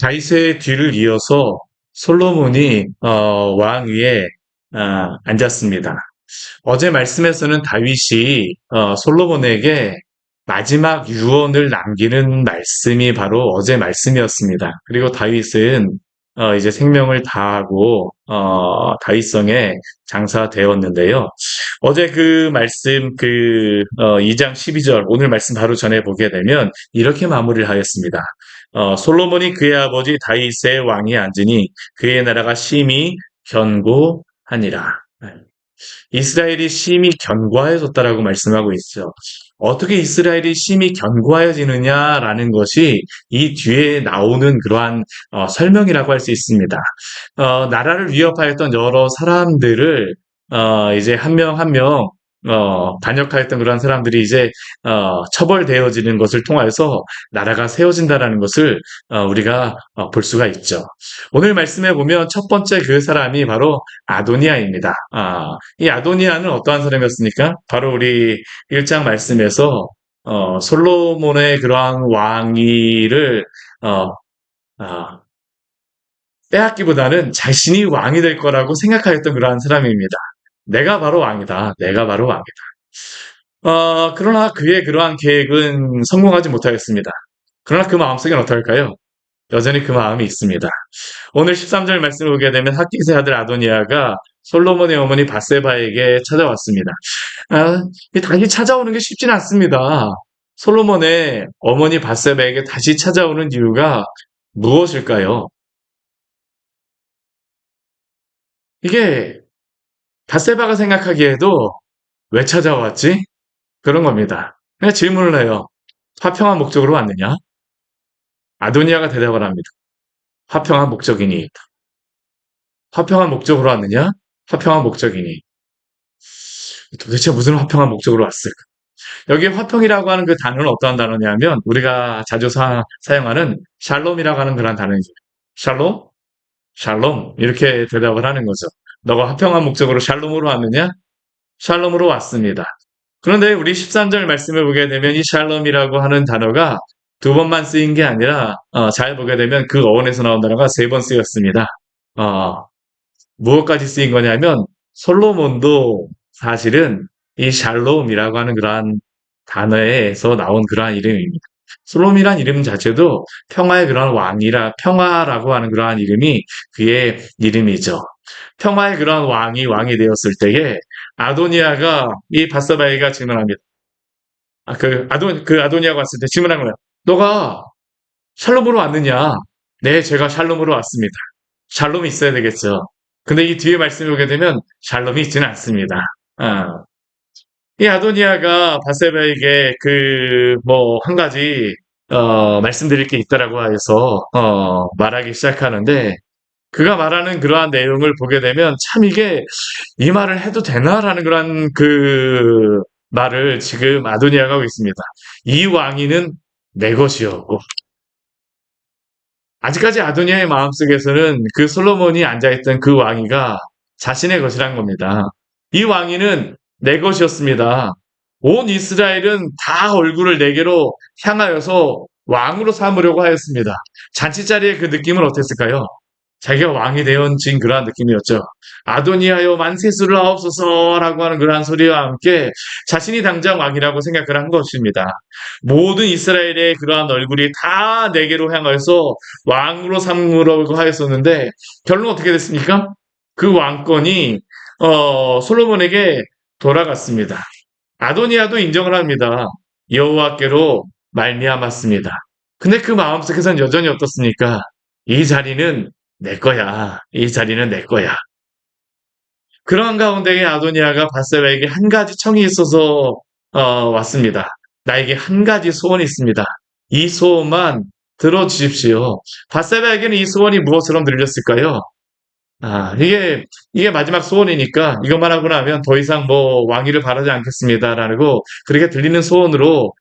다윗의 뒤를 이어서 솔로몬이 왕 위에 앉았습니다. 어제 말씀에서는 다윗이 솔로몬에게 마지막 유언을 남기는 말씀이 바로 어제 말씀이었습니다. 그리고 다윗은 이제 생명을 다하고 다윗성에 장사되었는데요. 어제 그 말씀 2장 12절 오늘 말씀 바로 전해 보게 되면 이렇게 마무리를 하였습니다. 솔로몬이 그의 아버지 다윗의 왕이 앉으니 그의 나라가 심히 견고하니라. 이스라엘이 심히 견고해졌다라고 말씀하고 있죠. 어떻게 이스라엘이 심히 견고해지느냐라는 것이 이 뒤에 나오는 그러한 설명이라고 할 수 있습니다. 나라를 위협하였던 여러 사람들을 이제 한 명 한 명 반역하였던 그런 사람들이 이제 처벌되어지는 것을 통해서 나라가 세워진다라는 것을 우리가 볼 수가 있죠. 오늘 말씀해 보면 첫 번째 그 사람이 바로 아도니아입니다. 이 아도니아는 어떠한 사람이었습니까? 바로 우리 1장 말씀에서 솔로몬의 그러한 왕위를 어, 아, 빼앗기보다는 자신이 왕이 될 거라고 생각하였던 그러한 사람입니다. 내가 바로 왕이다. 내가 바로 왕이다. 그러나 그의 그러한 계획은 성공하지 못하였습니다. 그러나 그 마음속엔 어떨까요? 여전히 그 마음이 있습니다. 오늘 13절 말씀을 보게 되면 학기세 아들 아도니아가 솔로몬의 어머니 바세바에게 찾아왔습니다. 다시 찾아오는 게 쉽진 않습니다. 솔로몬의 어머니 바세바에게 다시 찾아오는 이유가 무엇일까요? 이게 바세바가 생각하기에도 왜 찾아왔지? 그런 겁니다. 그냥 질문을 해요. 화평한 목적으로 왔느냐? 아도니아가 대답을 합니다. 화평한 목적이니. 화평한 목적으로 왔느냐? 화평한 목적이니. 도대체 무슨 화평한 목적으로 왔을까? 여기 화평이라고 하는 그 단어는 어떠한 단어냐면 우리가 자주 사용하는 샬롬이라고 하는 그런 단어이죠. 샬롬? 샬롬. 이렇게 대답을 하는 거죠. 너가 화평한 목적으로 샬롬으로 왔느냐? 샬롬으로 왔습니다. 그런데 우리 13절 말씀을 보게 되면 이 샬롬이라고 하는 단어가 두 번만 쓰인 게 아니라 잘 보게 되면 그 어원에서 나온 단어가 세 번 쓰였습니다. 어, 무엇까지 쓰인 거냐면 솔로몬도 사실은 이 샬롬이라고 하는 그러한 단어에서 나온 그러한 이름입니다. 솔롬이란 이름 자체도 평화의 그러한 평화라고 하는 그러한 이름이 그의 이름이죠. 평화의 그러한 왕이 되었을 때에 아도니아가 이 바사바이가 질문합니다. 그 아도니아가 왔을 때 질문한 거예요. 너가 샬롬으로 왔느냐? 네, 제가 샬롬으로 왔습니다. 샬롬이 있어야 되겠죠. 근데 이 뒤에 말씀을 보게 되면 샬롬이 있지는 않습니다. 아, 이 아도니아가 바세바에게 한 가지 말씀드릴 게 있다라고 해서 말하기 시작하는데 그가 말하는 그러한 내용을 보게 되면 참 이게 이 말을 해도 되나라는 그런 그 말을 지금 아도니아가 하고 있습니다. 이 왕위는 내 것이었고 아직까지 아도니아의 마음속에서는 그 솔로몬이 앉아있던 그 왕위가 자신의 것이란 겁니다. 이 왕위는 내 것이었습니다. 온 이스라엘은 다 얼굴을 내게로 향하여서 왕으로 삼으려고 하였습니다. 잔치자리의 그 느낌은 어땠을까요? 자기가 왕이 되어진 그러한 느낌이었죠. 아도니아여 만세수를 하옵소서라고 하는 그러한 소리와 함께 자신이 당장 왕이라고 생각을 한 것입니다. 모든 이스라엘의 그러한 얼굴이 다 내게로 향해서 왕으로 삼으려고 하였었는데 결론 어떻게 됐습니까? 그 왕권이 솔로몬에게 돌아갔습니다. 아도니아도 인정을 합니다. 여호와께로 말미암았습니다. 근데 그 마음속에서는 여전히 어떻습니까? 이 자리는 내 거야. 이 자리는 내 거야. 그러한 가운데에 아도니아가 바세바에게 한 가지 청이 있어서 왔습니다. 나에게 한 가지 소원이 있습니다. 이 소원만 들어주십시오. 바세바에게는 이 소원이 무엇처럼 들렸을까요? 이게 마지막 소원이니까 이것만 하고 나면 더 이상 뭐 왕위를 바라지 않겠습니다라고 그렇게 들리는 소원으로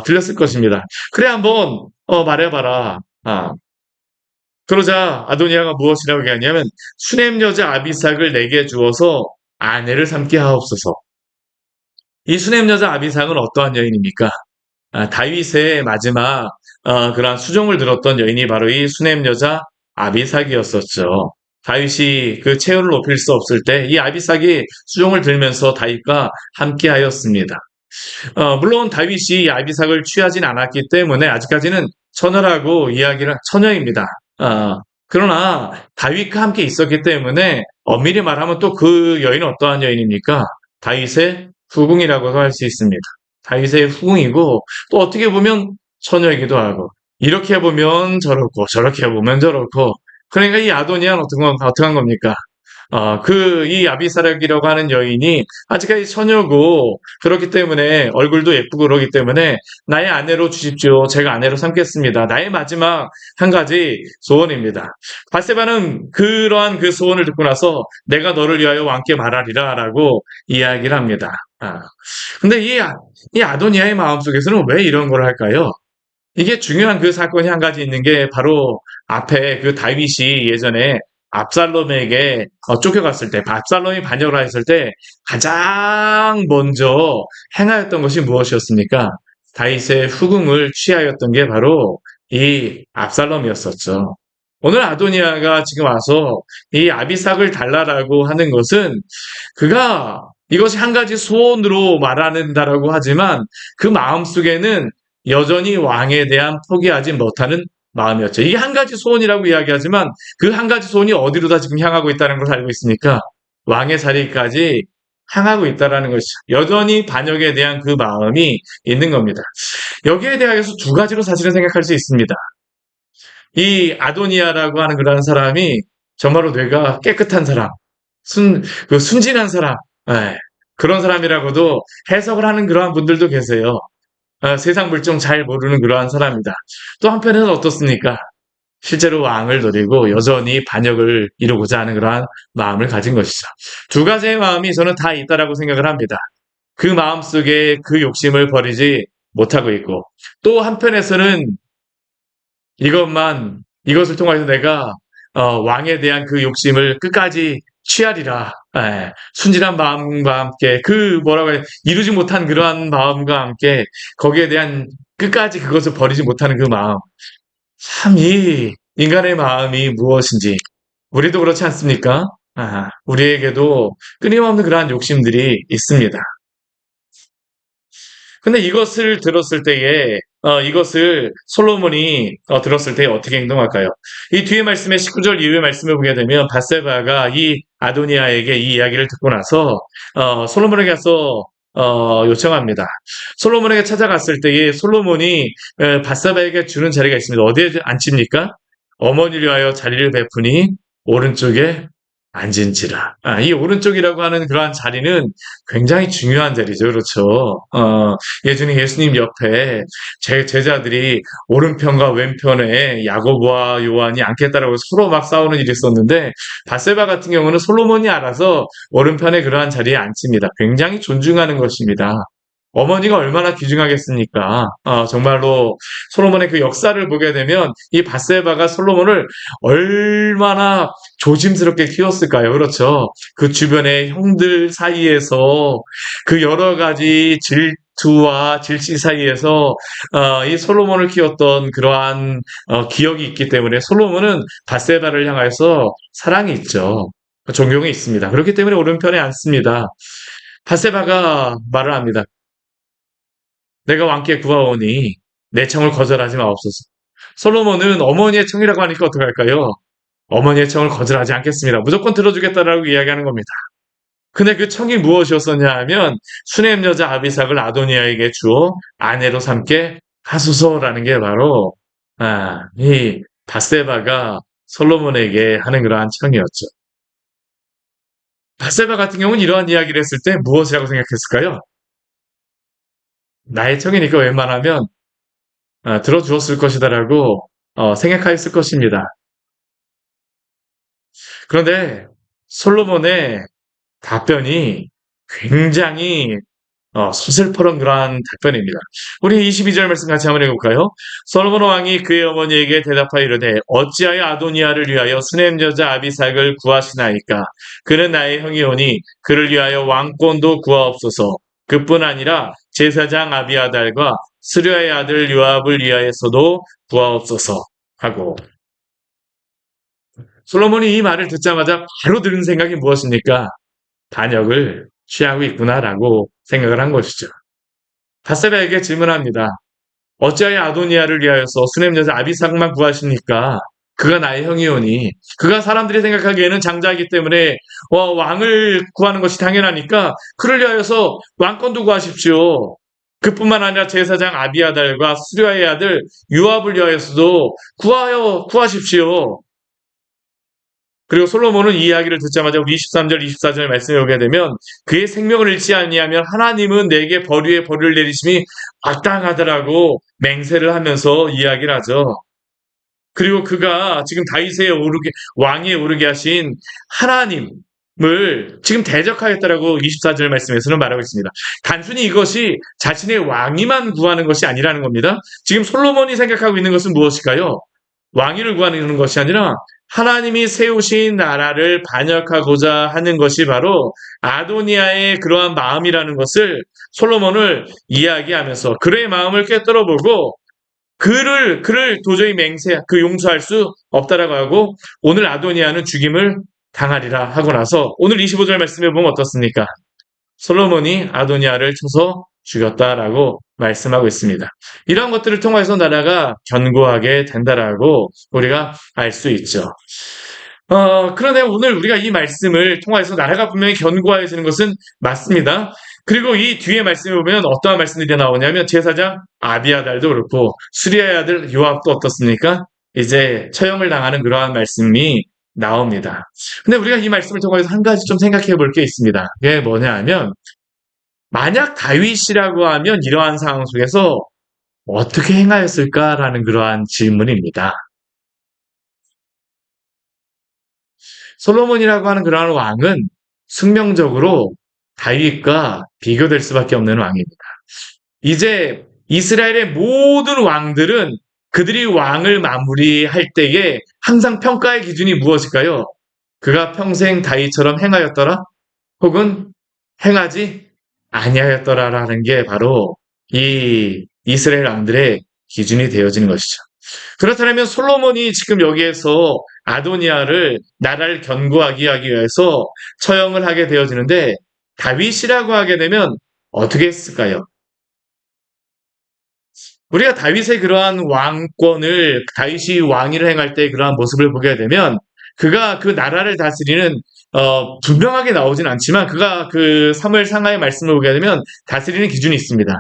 들렸을 것입니다. 그래 한번 말해봐라. 그러자 아도니아가 무엇이라고 얘기하냐면 수넴 여자 아비삭을 내게 주어서 아내를 삼게 하옵소서. 이 수넴 여자 아비삭은 어떠한 여인입니까? 다윗의 마지막 그러한 수종을 들었던 여인이 바로 이 수냄 여자 아비삭이었었죠. 다윗이 그 체온을 높일 수 없을 때 이 아비삭이 수종을 들면서 다윗과 함께하였습니다. 물론 다윗이 이 아비삭을 취하진 않았기 때문에 아직까지는 처녀라고 이야기를 처녀입니다. 그러나 다윗과 함께 있었기 때문에 엄밀히 말하면 또 그 여인은 어떠한 여인입니까? 다윗의 후궁이라고 할 수 있습니다. 다윗의 후궁이고 또 어떻게 보면 처녀이기도 하고 이렇게 보면 저렇고 저렇게 보면 저렇고 그러니까 이 아도니아는 어떡한 겁니까? 이 아비사락이라고 하는 여인이 아직까지 처녀고 그렇기 때문에 얼굴도 예쁘고 그러기 때문에 나의 아내로 주십시오. 제가 아내로 삼겠습니다. 나의 마지막 한 가지 소원입니다. 바세바는 그러한 그 소원을 듣고 나서 내가 너를 위하여 왕께 말하리라 라고 이야기를 합니다. 근데 이 아도니아의 마음속에서는 왜 이런 걸 할까요? 이게 중요한 그 사건이 한 가지 있는 게 바로 앞에 그 다윗이 예전에 압살롬에게 쫓겨갔을 때, 압살롬이 반역을 했을 때 가장 먼저 행하였던 것이 무엇이었습니까? 다윗의 후궁을 취하였던 게 바로 이 압살롬이었었죠. 오늘 아도니아가 지금 와서 이 아비삭을 달라라고 하는 것은 그가 이것이 한 가지 소원으로 말하는다라고 하지만 그 마음속에는 여전히 왕에 대한 포기하지 못하는 마음이었죠. 이게 한 가지 소원이라고 이야기하지만 그 한 가지 소원이 어디로 다 지금 향하고 있다는 걸 알고 있으니까 왕의 자리까지 향하고 있다는 것이죠. 여전히 반역에 대한 그 마음이 있는 겁니다. 여기에 대해서 두 가지로 사실은 생각할 수 있습니다. 이 아도니아라고 하는 그런 사람이 정말로 뇌가 깨끗한 사람, 순진한 사람, 예, 그런 사람이라고도 해석을 하는 그러한 분들도 계세요. 세상 물정 잘 모르는 그러한 사람이다. 또 한편에는 어떻습니까? 실제로 왕을 노리고 여전히 반역을 이루고자 하는 그러한 마음을 가진 것이죠. 두 가지의 마음이 저는 다 있다라고 생각을 합니다. 그 마음속에 그 욕심을 버리지 못하고 있고 또 한편에서는 이것을 통해서 내가 왕에 대한 그 욕심을 끝까지 취하리라. 예, 순진한 마음과 함께 이루지 못한 그러한 마음과 함께 거기에 대한 끝까지 그것을 버리지 못하는 그 마음. 참 이 인간의 마음이 무엇인지 우리도 그렇지 않습니까? 우리에게도 끊임없는 그러한 욕심들이 있습니다. 근데 이것을 들었을 때에 이것을 솔로몬이 들었을 때 어떻게 행동할까요? 이 뒤에 말씀의 19절 이후의 말씀을 보게 되면 바세바가 이 아도니아에게 이 이야기를 듣고 나서 솔로몬에게 가서 요청합니다. 솔로몬에게 찾아갔을 때에 솔로몬이 바세바에게 주는 자리가 있습니다. 어디에 앉힙니까? 어머니를 위하여 자리를 베푸니 오른쪽에 앉은지라. 이 오른쪽이라고 하는 그러한 자리는 굉장히 중요한 자리죠. 그렇죠. 예전에 예수님 옆에 제자들이 오른편과 왼편에 야고보와 요한이 앉겠다라고 서로 막 싸우는 일이 있었는데 바세바 같은 경우는 솔로몬이 알아서 오른편에 그러한 자리에 앉습니다. 굉장히 존중하는 것입니다. 어머니가 얼마나 귀중하겠습니까? 정말로 솔로몬의 그 역사를 보게 되면 이 바세바가 솔로몬을 얼마나 조심스럽게 키웠을까요? 그렇죠. 그 주변의 형들 사이에서 그 여러 가지 질투와 질시 사이에서 이 솔로몬을 키웠던 그러한 기억이 있기 때문에 솔로몬은 바세바를 향해서 사랑이 있죠. 존경이 있습니다. 그렇기 때문에 오른편에 앉습니다. 바세바가 말을 합니다. 내가 왕께 구하오니 내 청을 거절하지 마옵소서. 솔로몬은 어머니의 청이라고 하니까 어떡할까요? 어머니의 청을 거절하지 않겠습니다. 무조건 들어주겠다라고 이야기하는 겁니다. 근데 그 청이 무엇이었었냐 하면 수넴 여자 아비삭을 아도니아에게 주어 아내로 삼게 하소서라는 게 바로 이 바세바가 솔로몬에게 하는 그러한 청이었죠. 바세바 같은 경우는 이러한 이야기를 했을 때 무엇이라고 생각했을까요? 나의 청이니까 웬만하면 들어주었을 것이다라고 생각하였을 것입니다. 그런데 솔로몬의 답변이 굉장히 서슬퍼런 그러한 답변입니다. 우리 22절 말씀 같이 한번 읽어볼까요? 솔로몬 왕이 그의 어머니에게 대답하여 이르되 어찌하여 아도니아를 위하여 수넴 여자 아비삭을 구하시나이까? 그는 나의 형이오니 그를 위하여 왕권도 구하옵소서. 그뿐 아니라 제사장 아비아달과 스루야의 아들 요압을 위하여서도 구하옵소서 하고, 솔로몬이 이 말을 듣자마자 바로 들은 생각이 무엇입니까? 반역을 취하고 있구나라고 생각을 한 것이죠. 바세바에게 질문합니다. 어찌하여 아도니아를 위하여서 수냄 여자 아비삭만 구하십니까? 그가 나의 형이오니, 그가 사람들이 생각하기에는 장자이기 때문에 왕을 구하는 것이 당연하니까 그를 위하여서 왕권도 구하십시오. 그뿐만 아니라 제사장 아비아달과 수르야의 아들 요압을 위하여서도 구하십시오. 그리고 솔로몬은 이 이야기를 듣자마자 우리 23절, 24절 말씀에 오게 되면, 그의 생명을 잃지 아니하면 하나님은 내게 벌 위에 벌을 내리심이 마땅하더라고 맹세를 하면서 이야기를 하죠. 그리고 그가 지금 다윗의 왕위에 오르게 하신 하나님을 지금 대적하겠다라고 24절 말씀에서는 말하고 있습니다. 단순히 이것이 자신의 왕위만 구하는 것이 아니라는 겁니다. 지금 솔로몬이 생각하고 있는 것은 무엇일까요? 왕위를 구하는 것이 아니라 하나님이 세우신 나라를 반역하고자 하는 것이 바로 아도니아의 그러한 마음이라는 것을 솔로몬을 이야기하면서 그의 마음을 꿰뚫어보고 그를 도저히 용서할 수 없다라고 하고, 오늘 아도니아는 죽임을 당하리라 하고 나서 오늘 25절 말씀에 보면 어떻습니까? 솔로몬이 아도니아를 쳐서 죽였다라고 말씀하고 있습니다. 이런 것들을 통해서 나라가 견고하게 된다라고 우리가 알 수 있죠. 그런데 오늘 우리가 이 말씀을 통해서 나라가 분명히 견고해지는 것은 맞습니다. 그리고 이 뒤에 말씀에 보면 어떠한 말씀들이 나오냐면, 제사장 아비아달도 그렇고 수리아의 아들 요압도 어떻습니까? 이제 처형을 당하는 그러한 말씀이 나옵니다. 근데 우리가 이 말씀을 통해서 한 가지 좀 생각해 볼 게 있습니다. 그게 뭐냐 하면, 만약 다윗이라고 하면 이러한 상황 속에서 어떻게 행하였을까라는 그러한 질문입니다. 솔로몬이라고 하는 그러한 왕은 숙명적으로 다윗과 비교될 수밖에 없는 왕입니다. 이제 이스라엘의 모든 왕들은 그들이 왕을 마무리할 때에 항상 평가의 기준이 무엇일까요? 그가 평생 다윗처럼 행하였더라? 혹은 행하지 아니하였더라라는 게 바로 이 이스라엘 왕들의 기준이 되어지는 것이죠. 그렇다면 솔로몬이 지금 여기에서 아도니아를 나라를 견고하게 하기 위해서 처형을 하게 되어지는데, 다윗이라고 하게 되면 어떻게 했을까요? 우리가 다윗의 그러한 왕권을, 다윗이 왕위를 행할 때 그러한 모습을 보게 되면, 그가 그 나라를 다스리는 분명하게 나오진 않지만, 그가 그 사무엘 상하의 말씀을 보게 되면 다스리는 기준이 있습니다.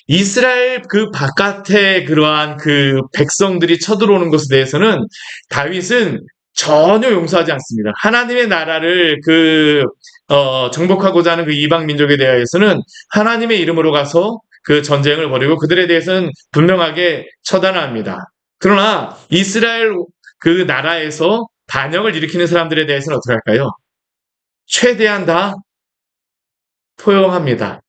이스라엘 그 바깥에 그러한 그 백성들이 쳐들어오는 것에 대해서는 다윗은 전혀 용서하지 않습니다. 하나님의 나라를 정복하고자 하는 그 이방 민족에 대해서는 하나님의 이름으로 가서 그 전쟁을 벌이고 그들에 대해서는 분명하게 처단합니다. 그러나 이스라엘 그 나라에서 반역을 일으키는 사람들에 대해서는 어떻게 할까요? 최대한 다 포용합니다.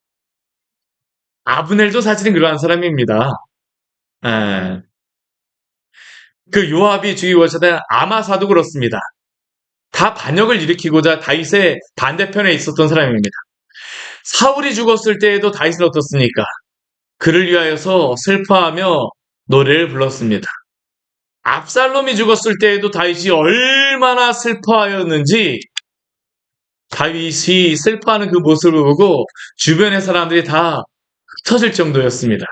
아브넬도 사실은 그러한 사람입니다. 에, 그 요압이 죽이고자 하던 아마사도 그렇습니다. 다 반역을 일으키고자 다윗의 반대편에 있었던 사람입니다. 사울이 죽었을 때에도 다윗은 어떻습니까? 그를 위하여서 슬퍼하며 노래를 불렀습니다. 압살롬이 죽었을 때에도 다윗이 얼마나 슬퍼하였는지, 다윗이 슬퍼하는 그 모습을 보고 주변의 사람들이 다 흩어질 정도였습니다.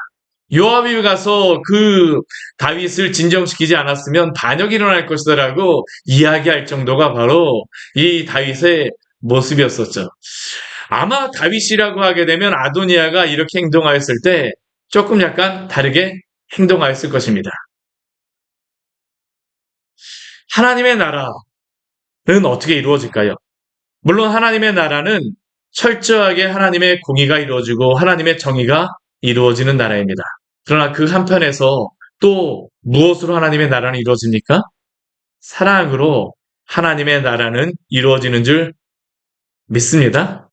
요압이 가서 그 다윗을 진정시키지 않았으면 반역이 일어날 것이다라고 이야기할 정도가 바로 이 다윗의 모습이었었죠. 아마 다윗이라고 하게 되면 아도니아가 이렇게 행동하였을 때 조금 약간 다르게 행동하였을 것입니다. 하나님의 나라는 어떻게 이루어질까요? 물론 하나님의 나라는 철저하게 하나님의 공의가 이루어지고 하나님의 정의가 이루어지는 나라입니다. 그러나 그 한편에서 또 무엇으로 하나님의 나라는 이루어집니까? 사랑으로 하나님의 나라는 이루어지는 줄 믿습니다.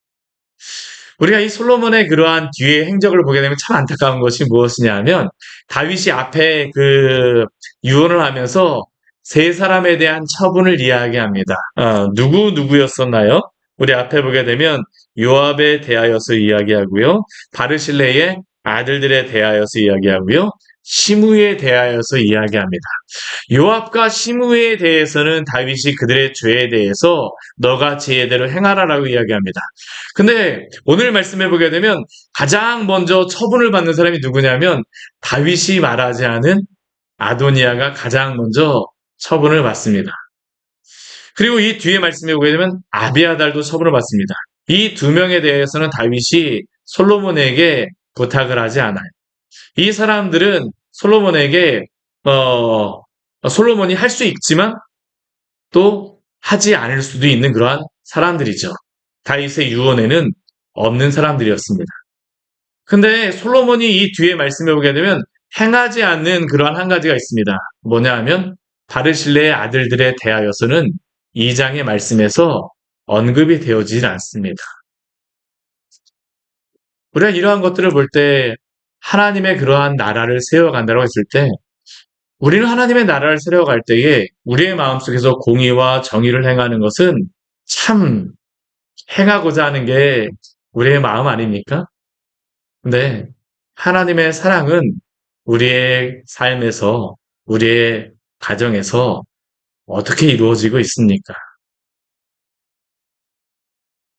우리가 이 솔로몬의 그러한 뒤의 행적을 보게 되면 참 안타까운 것이 무엇이냐 하면, 다윗이 앞에 그 유언을 하면서 세 사람에 대한 처분을 이야기합니다. 누구였었나요? 우리 앞에 보게 되면 요압에 대하여서 이야기하고요. 바르실레의 아들들에 대하여서 이야기하고요. 시므에 대하여서 이야기합니다. 요압과 시므에 대해서는 다윗이 그들의 죄에 대해서 너가 지혜대로 행하라라고 이야기합니다. 근데 오늘 말씀해 보게 되면 가장 먼저 처분을 받는 사람이 누구냐면 다윗이 말하지 않은 아도니아가 가장 먼저 처분을 받습니다. 그리고 이 뒤에 말씀해 보게 되면 아비아달도 처분을 받습니다. 이 두 명에 대해서는 다윗이 솔로몬에게 부탁을 하지 않아요. 이 사람들은 솔로몬에게 솔로몬이 할 수 있지만 또 하지 않을 수도 있는 그러한 사람들이죠. 다윗의 유언에는 없는 사람들이었습니다. 근데 솔로몬이 이 뒤에 말씀해 보게 되면 행하지 않는 그러한 한 가지가 있습니다. 뭐냐 하면 바르실레의 아들들에 대하여서는 2장의 말씀에서 언급이 되어지질 않습니다. 우리가 이러한 것들을 볼 때 하나님의 그러한 나라를 세워간다고 했을 때 우리는 하나님의 나라를 세워갈 때에 우리의 마음속에서 공의와 정의를 행하는 것은 참 행하고자 하는 게 우리의 마음 아닙니까? 근데 하나님의 사랑은 우리의 삶에서, 우리의 가정에서 어떻게 이루어지고 있습니까?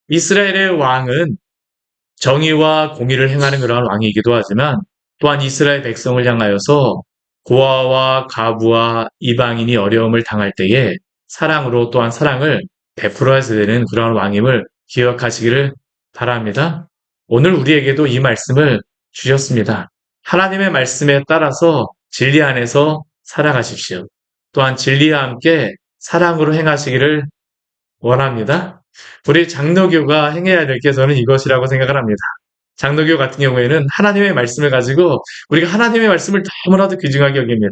이스라엘의 왕은 정의와 공의를 행하는 그러한 왕이기도 하지만 또한 이스라엘 백성을 향하여서 고아와 가부와 이방인이 어려움을 당할 때에 사랑으로 또한 사랑을 베풀어야 되는 그러한 왕임을 기억하시기를 바랍니다. 오늘 우리에게도 이 말씀을 주셨습니다. 하나님의 말씀에 따라서 진리 안에서 살아가십시오. 또한 진리와 함께 사랑으로 행하시기를 원합니다. 우리 장로교가 행해야 될 게 저는 이것이라고 생각을 합니다. 장로교 같은 경우에는 하나님의 말씀을 가지고 우리가 하나님의 말씀을 너무나도 귀중하게 여깁니다.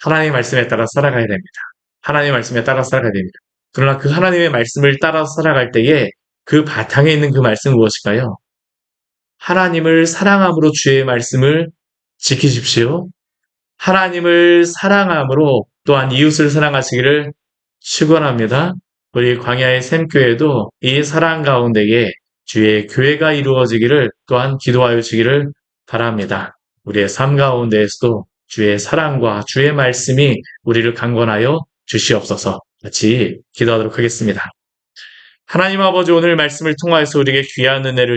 하나님의 말씀에 따라 살아가야 됩니다. 하나님의 말씀에 따라 살아가야 됩니다. 그러나 그 하나님의 말씀을 따라 살아갈 때에 그 바탕에 있는 그 말씀은 무엇일까요? 하나님을 사랑함으로 주의 말씀을 지키십시오. 하나님을 사랑함으로 또한 이웃을 사랑하시기를 축원합니다. 우리 광야의 샘교회도 이 사랑 가운데에 주의 교회가 이루어지기를 또한 기도하여 주기를 바랍니다. 우리의 삶 가운데에서도 주의 사랑과 주의 말씀이 우리를 강권하여 주시옵소서. 같이 기도하도록 하겠습니다. 하나님 아버지, 오늘 말씀을 통하여서 우리에게 귀한 은혜를